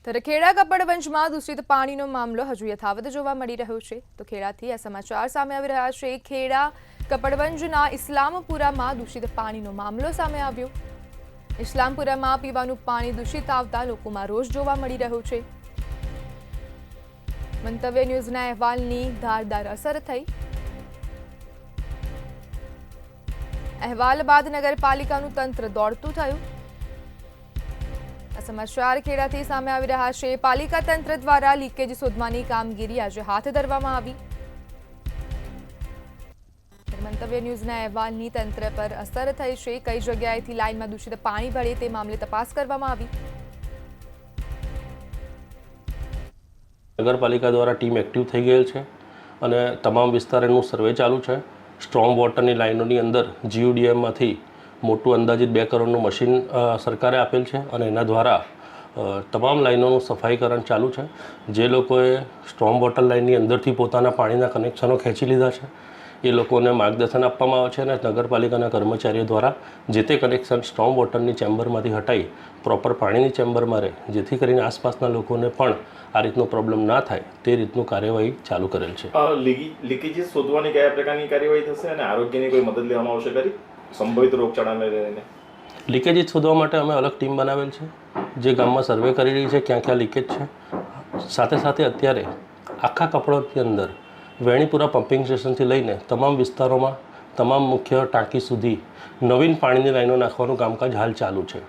ત્યારે ખેડા કપડવંજમાં દૂષિત પાણીનો મામલો હજુ યથાવત જોવા મળી રહ્યો છે તો ખેડાથી આ સમાચાર સામે આવી રહ્યા છે। ખેડા કપડવંજના ઇસ્લામપુરામાં દૂષિત પાણીનો મામલો સામે આવ્યો। ઇસ્લામપુરામાં પીવાનું પાણી દૂષિત આવતા લોકોમાં રોષ જોવા મળી રહ્યો છે। મંતવ્ય ન્યૂઝના અહેવાલની ધારદાર અસર થઈ। અહેવાલ બાદ નગરપાલિકાનું તંત્ર દોડતું થયું। समाचार खेड़ाथी सामे आवी रह्या छे। पालिका तंत्र द्वारा लीकेज शोधवानी कामगीरी आज हाथ धरवामां आवी। मंतव्य न्यूज़ना अहेवालनी तंत्र पर असर थई छे। कई जग्याएथी लाइनमां दूषित पाणी भळे ते मामले तपास करवामां आवी। नगरपालिका द्वारा टीम एक्टिव थई गયેલ છે અને તમામ વિસ્તારોનું સર્વે ચાલુ છે। સ્ટ્રોમ વોટરની લાઇનોની અંદર જીયુડીએમમાંથી મોટું અંદાજિત 2 કરોડનું મશીન સરકારે આપેલ છે અને એના દ્વારા તમામ લાઇનોનું સફાઈકરણ ચાલુ છે। જે લોકોએ સ્ટ્રોમ વોટર લાઇનની અંદરથી પોતાના પાણીના કનેક્શનો ખેંચી લીધા છે એ લોકોને માર્ગદર્શન આપવામાં આવે છે અને નગરપાલિકાના કર્મચારીઓ દ્વારા જે તે કનેક્શન સ્ટ્રોમ વોટરની ચેમ્બરમાંથી હટાવી પ્રોપર પાણીની ચેમ્બરમાં રહે, જેથી કરીને આસપાસના લોકોને પણ આ રીતનો પ્રોબ્લેમ ના થાય તે રીતનું કાર્યવાહી ચાલુ કરેલ છે। લીકેજીસ શોધવાની કયા પ્રકારની કાર્યવાહી થશે અને આરોગ્યની કોઈ મદદ લેવામાં આવશે ખરી સંભવિત રોગચાળાને લઈને? લીકેજીસ શોધવા માટે અમે અલગ ટીમ બનાવેલ છે જે ગામમાં સર્વે કરી રહી છે ક્યાં ક્યાં લીકેજ છે। સાથે સાથે અત્યારે આખા કપડવંજની અંદર વેણીપુરા પમ્પિંગ સ્ટેશનથી લઈને તમામ વિસ્તારોમાં તમામ મુખ્ય ટાંકી સુધી નવીન પાણીની લાઈનો નાખવાનું કામકાજ હાલ ચાલુ છે।